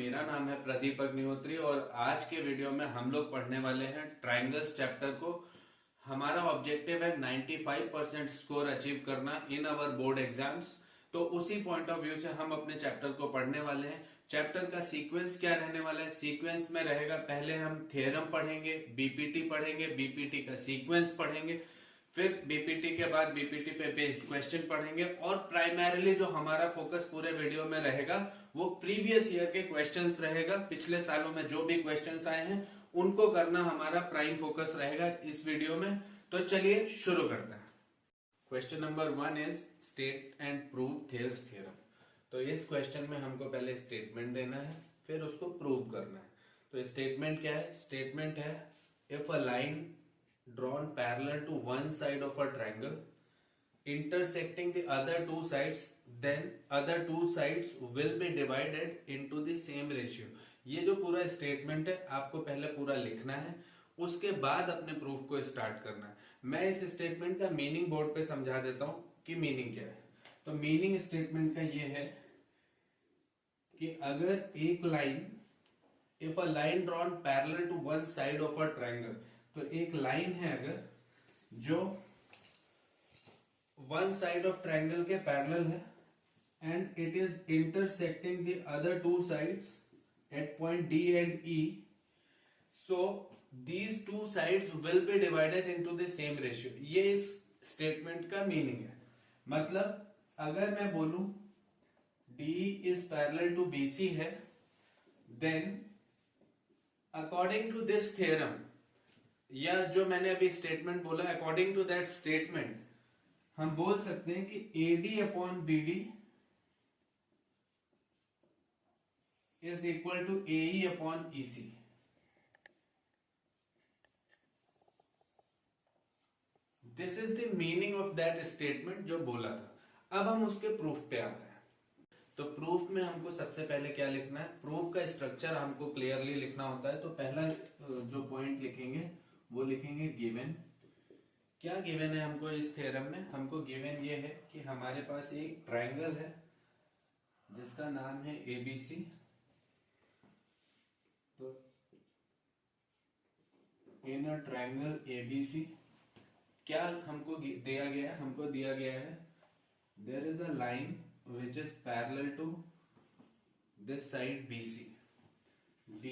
मेरा नाम है प्रदीप अग्निहोत्री और आज के वीडियो में हम लोग पढ़ने वाले हैं ट्रायंगल्स चैप्टर को। हमारा ऑब्जेक्टिव है 95% स्कोर अचीव करना इन अवर बोर्ड एग्जाम्स। तो उसी पॉइंट ऑफ व्यू से हम अपने चैप्टर को पढ़ने वाले हैं। चैप्टर का सीक्वेंस क्या रहने वाला है? सीक्वेंस में रहेगा, पहले हम थ्योरम पढ़ेंगे, बीपीटी पढ़ेंगे, बीपीटी का सीक्वेंस पढ़ेंगे, फिर बीपीटी के बाद बीपीटी पे बेस्ड क्वेश्चन पढ़ेंगे और प्राइमरीली जो हमारा फोकस पूरे वीडियो में रहेगा वो प्रीवियस ईयर के क्वेश्चंस रहेगा। पिछले सालों में जो भी क्वेश्चंस आए हैं उनको करना हमारा प्राइम फोकस रहेगा इस वीडियो में। तो चलिए शुरू करते हैं। Question number 1 is state and prove Thales theorem. तो इस क्वेश्चन में हमको पहले स्टेटमेंट देना है, फिर उसको प्रूव करना है। तो स्टेटमेंट क्या है? स्टेटमेंट है if a line drawn parallel to one side of a triangle intersecting the other two sides, then other two sides will be divided into the same ratio। ये जो पूरा स्टेटमेंट है आपको पहले पूरा लिखना है, उसके बाद अपने प्रूफ को स्टार्ट करना है। मैं इस स्टेटमेंट का मीनिंग बोर्ड पे समझा देता हूं कि मीनिंग क्या है। तो मीनिंग स्टेटमेंट का ये है कि अगर एक line, if a line drawn parallel to one side of a triangle, तो एक लाइन है अगर जो वन साइड ऑफ ट्रायंगल के पैरेलल है and it is intersecting the other two sides at point D and E, so these two sides will be divided into the same ratio. ये इस statement का meaning है। मतलब अगर मैं बोलूं D is parallel to BC है, then according to this theorem, या जो मैंने अभी स्टेटमेंट बोला, अकॉर्डिंग टू दैट स्टेटमेंट हम बोल सकते हैं कि AD upon BD is equal to AE upon EC. This is the meaning of that statement जो बोला था। अब हम उसके प्रूफ पे आते हैं। तो प्रूफ में हमको सबसे पहले क्या लिखना है? प्रूफ का स्ट्रक्चर हमको क्लियरली लिखना होता है। तो पहला जो पॉइंट लिखेंगे वो लिखेंगे गिवन। क्या गिवन है हमको इस थ्योरम में? हमको गिवन ये है कि हमारे पास एक ट्रायंगल है जिसका नाम है एबीसी। तो इन अ ट्रायंगल एबीसी क्या हमको दिया गया है? हमको दिया गया है there is a line which is parallel to this side BC. D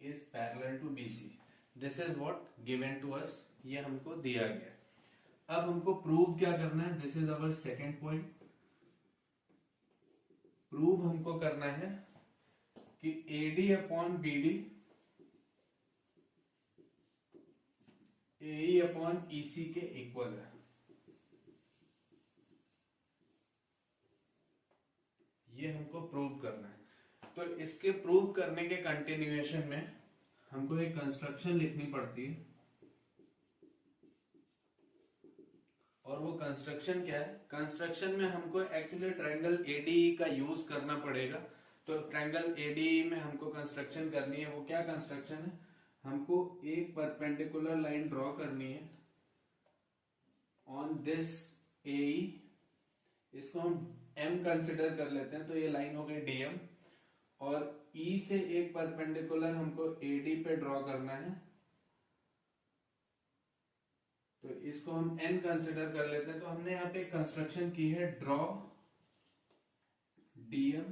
is parallel to BC. This is what given to us. ये हमको दिया गया। अब हमको प्रूव क्या करना है? This is our second point. Prove हमको करना है कि AD upon BD AE upon EC के इक्वल है। ये हमको प्रूव करना है। तो इसके प्रूव करने के कंटिन्यूएशन में हमको एक कंस्ट्रक्शन लिखनी पड़ती है, और वो कंस्ट्रक्शन क्या है? कंस्ट्रक्शन में हमको एक्चुअली ट्रायंगल एडीई का यूज करना पड़ेगा। तो ट्रायंगल एडीई में हमको कंस्ट्रक्शन करनी है। वो क्या कंस्ट्रक्शन है? हमको एक परपेंडिकुलर लाइन ड्रॉ करनी है ऑन दिस एई। इसको हम M कंसिडर कर लेते हैं। तो ये लाइन हो गई DM, और E से एक परपेंडिकुलर हमको AD पे ड्रॉ करना है। तो इसको हम N कंसिडर कर लेते हैं। तो हमने यहाँ पे कंस्ट्रक्शन की है, draw DM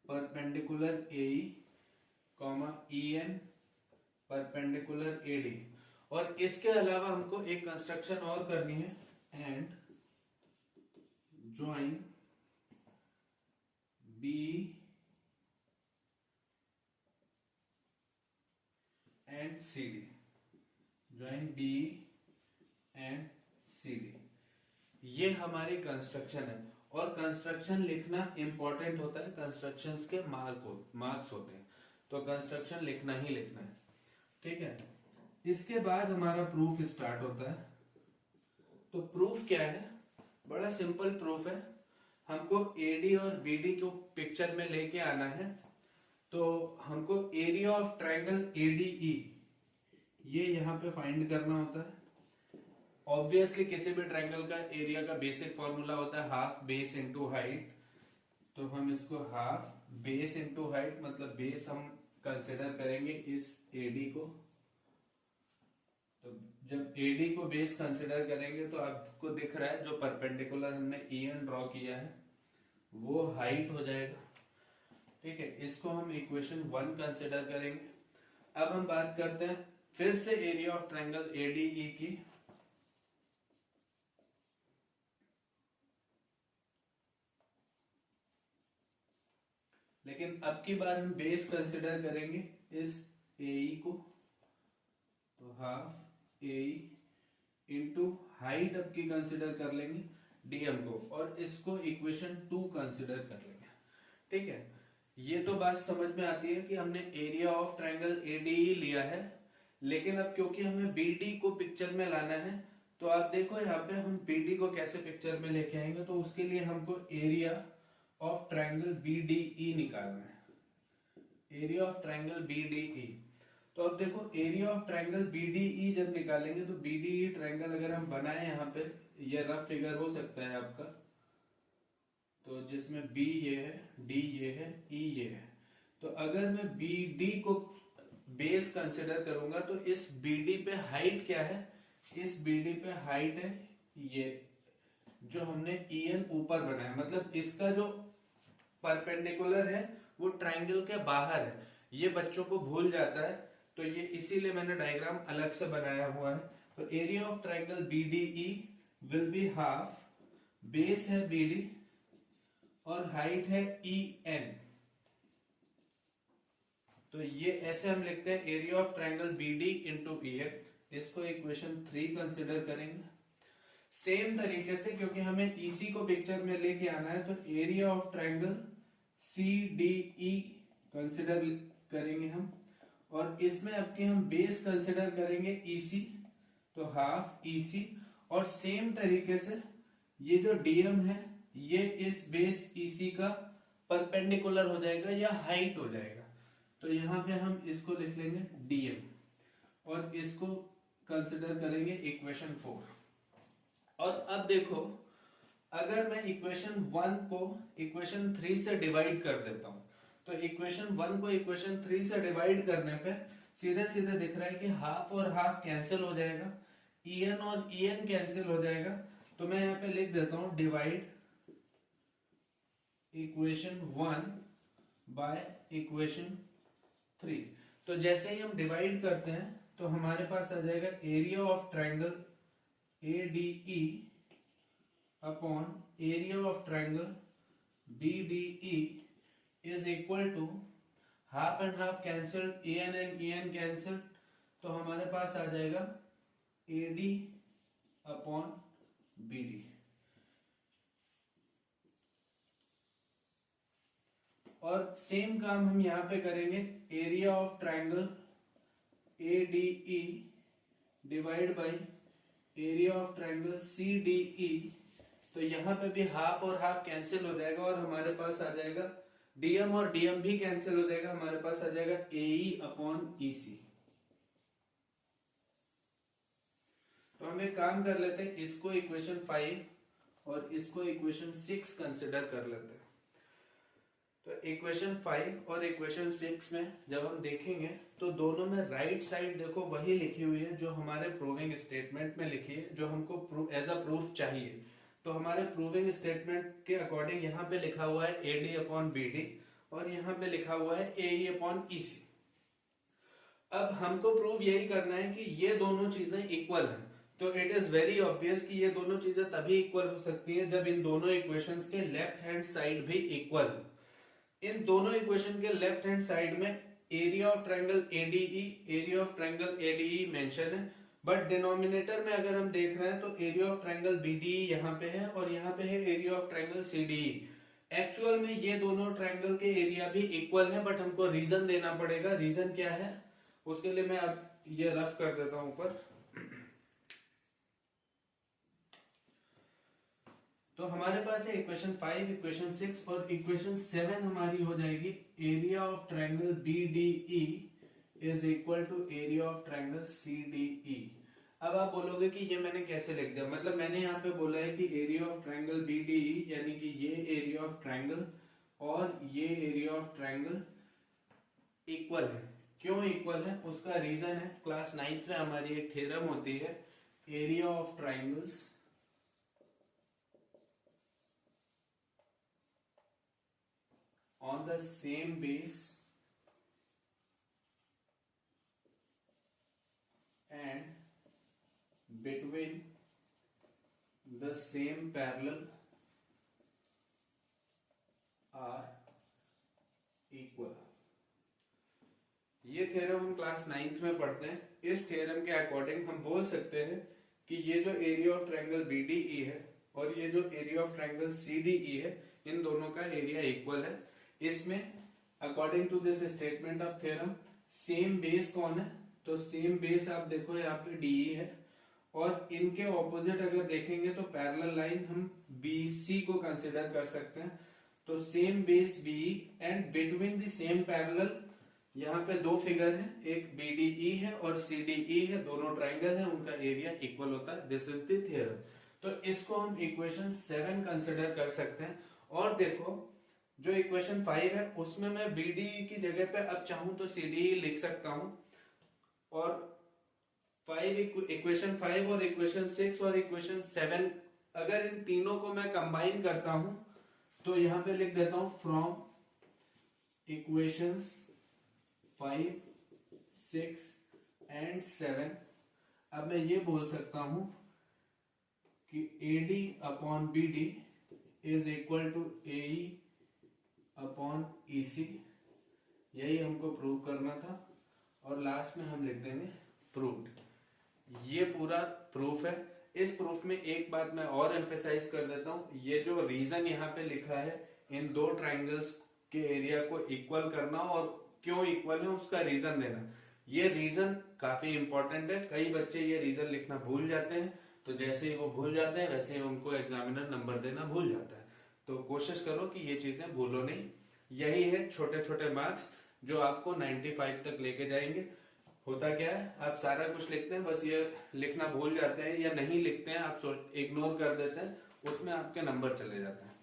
perpendicular AE comma EN perpendicular AD। और इसके अलावा हमको एक कंस्ट्रक्शन और करनी है, and join B and CD, join B and CD। ये हमारी कंस्ट्रक्शन है। और कंस्ट्रक्शन लिखना इंपॉर्टेंट होता है। कंस्ट्रक्शंस के मार्क्स होते हैं, तो कंस्ट्रक्शन लिखना ही लिखना है। ठीक है। इसके बाद हमारा प्रूफ स्टार्ट होता है। तो प्रूफ क्या है? बड़ा सिंपल प्रूफ है। हमको एडी और बीडी को पिक्चर में लेके आना है। तो हमको एरिया ऑफ ट्रायंगल एडीई ये यहां पे फाइंड करना होता है। ऑब्वियसली किसी भी ट्रायंगल का एरिया का बेसिक फॉर्मूला होता है हाफ बेस इनटू हाइट। तो हम इसको हाफ बेस इंटू हाइट, मतलब बेस हम कंसिडर करेंगे इस एडी को। तो जब एडी को बेस कंसिडर करेंगे तो आपको दिख रहा है जो परपेंडिकुलर हमने EN ड्रॉ किया है वो हाइट हो जाएगा। ठीक है, इसको हम इक्वेशन 1 कंसिडर करेंगे। अब हम बात करते हैं फिर से एरिया ऑफ ट्रायंगल ADE की। लेकिन अब की बार हम बेस कंसिडर करेंगे इस AE को, तो हाफ AE इंटू हाइट अब की कंसिडर कर लेंगे DM को, और इसको इक्वेशन 2 कंसिडर कर लेंगे। ठीक है, ये तो बात समझ में आती है कि हमने एरिया ऑफ ट्रायंगल ADE लिया है, लेकिन अब क्योंकि हमें BD को पिक्चर में लाना है, तो आप देखो यहाँ पे हम BD को कैसे पिक्चर में लेके आएंगे। तो उसके लिए हमको एरिया ऑफ ट्रायंगल BDE निकालना है, एरिया ऑफ ट्रायंगल BDE। तो अब देखो एरिया ऑफ ट्रायंगल BDE जब निकालेंगे तो BDE ट्रायंगल अगर हम बनाए यहाँ पे, ये रफ फिगर हो सकता है आपका, तो जिसमें B ये है, D ये है, E ये है। तो अगर मैं BD को बेस कंसिडर करूंगा तो इस BD पे हाइट क्या है, इस BD पे हाइट है ये जो हमने EN ऊपर बनाया, मतलब इसका जो परपेंडिकुलर है वो ट्रायंगल के बाहर है। ये बच्चों को भूल जाता है, तो ये इसीलिए मैंने डायग्राम अलग से बनाया हुआ है। तो area of triangle BDE will be half, base है BD और हाइट है EN। तो ये ऐसे हम लिखते हैं area of triangle BD into EN। इसको इक्वेशन 3 कंसिडर करेंगे। सेम तरीके से क्योंकि हमें EC को पिक्चर में लेके आना है, तो area of triangle CDE consider करेंगे हम, और इसमें अब की हम बेस कंसिडर करेंगे EC, तो हाफ EC। और सेम तरीके से ये जो DM है ये इस बेस EC का परपेंडिकुलर हो जाएगा या हाइट हो जाएगा। तो यहां पे हम इसको लिख लेंगे DM और इसको कंसिडर करेंगे इक्वेशन 4। और अब देखो अगर मैं इक्वेशन 1 को इक्वेशन 3 से डिवाइड कर देता हूं, तो इक्वेशन 1 को इक्वेशन 3 से डिवाइड करने पे सीधे सीधे दिख रहा है कि हाफ और हाफ कैंसिल हो जाएगा, EN और EN कैंसिल हो जाएगा। तो मैं यहाँ पे लिख देता हूं डिवाइड इक्वेशन 1 बाय इक्वेशन 3। तो जैसे ही हम डिवाइड करते हैं तो हमारे पास आ जाएगा area of triangle ADE upon area of triangle BDE is equal to half and half cancel, EN and EN cancel, तो हमारे पास आ जाएगा AD अपॉन BD। और सेम काम हम यहां पे करेंगे area of triangle ADE divide by area of triangle CDE। तो यहां पे भी हाफ और हाफ कैंसिल हो जाएगा और हमारे पास आ जाएगा DM और DM भी कैंसिल हो जाएगा, हमारे पास आ जाएगा AE अपॉन EC। तो हम एक काम कर लेते हैं, इसको इक्वेशन 5 और इसको इक्वेशन 6 कंसिडर कर लेते हैं। तो इक्वेशन 5 और इक्वेशन 6 में जब हम देखेंगे तो दोनों में राइट साइड देखो वही लिखी हुई है जो हमारे प्रूविंग स्टेटमेंट में लिखी है, जो हमको एज अ प्रूफ चाहिए। तो हमारे प्रूविंग स्टेटमेंट के अकॉर्डिंग यहाँ पे लिखा हुआ है AD अपॉन BD और यहाँ पे लिखा हुआ है AE अपॉन EC। अब हमको प्रूव यही करना है कि ये दोनों चीजें इक्वल हैं। तो इट इज वेरी ऑब्वियस कि ये दोनों चीजें तभी इक्वल हो सकती है जब इन दोनों इक्वेशंस के लेफ्ट हैंड साइड भी इक्वल हो। इन दोनों इक्वेशन के लेफ्ट हैंड साइड में area of triangle ADE, area of triangle ADE mention है, बट डिनोमिनेटर में अगर हम देख रहे हैं तो एरिया ऑफ ट्रायंगल BDE यहाँ पे है और यहाँ पे है area of triangle CDE। Actual में ये दोनों ट्रायंगल के एरिया भी इक्वल है, बट हमको रीजन देना पड़ेगा। रीजन क्या है उसके लिए मैं अब ये रफ कर देता हूं ऊपर। तो हमारे पास है इक्वेशन 5, इक्वेशन 6 और इक्वेशन 7 हमारी हो जाएगी area of triangle BDE is equal to area of triangle CDE। अब आप बोलोगे कि ये मैंने कैसे लिख दिया, मतलब मैंने यहाँ पे बोला है कि एरिया ऑफ ट्रायंगल BDE यानी कि ये एरिया ऑफ ट्रायंगल और ये एरिया ऑफ ट्रायंगल इक्वल है। क्यों इक्वल है, उसका रीजन है क्लास 9th में हमारी एक थ्योरम होती है, area of triangles on the same base and between the same parallel are equal। ये थ्योरम हम क्लास 9th में पढ़ते हैं। इस थ्योरम के अकॉर्डिंग हम बोल सकते हैं कि ये जो एरिया ऑफ ट्रायंगल BDE है और ये जो एरिया ऑफ ट्रायंगल CDE है, इन दोनों का एरिया इक्वल है। इसमें according to this statement of theorem same base कौन है, तो सेम बेस आप देखो यहाँ पे DE है, और इनके ऑपोजिट अगर देखेंगे तो पैरेलल लाइन हम BC को कंसिडर कर सकते हैं। तो same base BE and between the same parallel, यहाँ पे दो फिगर हैं, एक BDE है और CDE है, दोनों ट्राइंगल है, उनका एरिया इक्वल होता है। This is the theorem. तो इसको हम इक्वेशन 7 कंसिडर कर सकते हैं। और देखो जो इक्वेशन 5 है उसमें मैं BDE की जगह पे अब चाहूं तो CDE लिख सकता हूं, और इक्वेशन 5 और इक्वेशन 6 और इक्वेशन 7 अगर इन तीनों को मैं कंबाइन करता हूं तो यहां पे लिख देता हूं फ्रॉम इक्वेशंस 5, 6 एंड 7। अब मैं ये बोल सकता हूं कि AD upon BD is equal to AE upon EC। यही हमको प्रूव करना था, और लास्ट में हम लिख देंगे प्रूव्ड। ये पूरा प्रूफ है। इस प्रूफ में एक बात मैं और एम्फेसाइज कर देता हूं, ये जो रीजन यहाँ पे लिखा है इन दो ट्राइंगल्स के एरिया को इक्वल करना और क्यों इक्वल है उसका रीजन देना, ये रीजन काफी इंपॉर्टेंट है। कई बच्चे ये रीजन लिखना भूल जाते हैं, तो जैसे ही वो भूल जाते हैं वैसे ही उनको एग्जामिनर नंबर देना भूल जाता है। तो कोशिश करो कि ये चीजें भूलो नहीं। यही है छोटे छोटे मार्क्स जो आपको 95 तक लेके जाएंगे। होता क्या है, आप सारा कुछ लिखते हैं, बस ये लिखना भूल जाते हैं या नहीं लिखते हैं, आप इग्नोर कर देते हैं, उसमें आपके नंबर चले जाते हैं।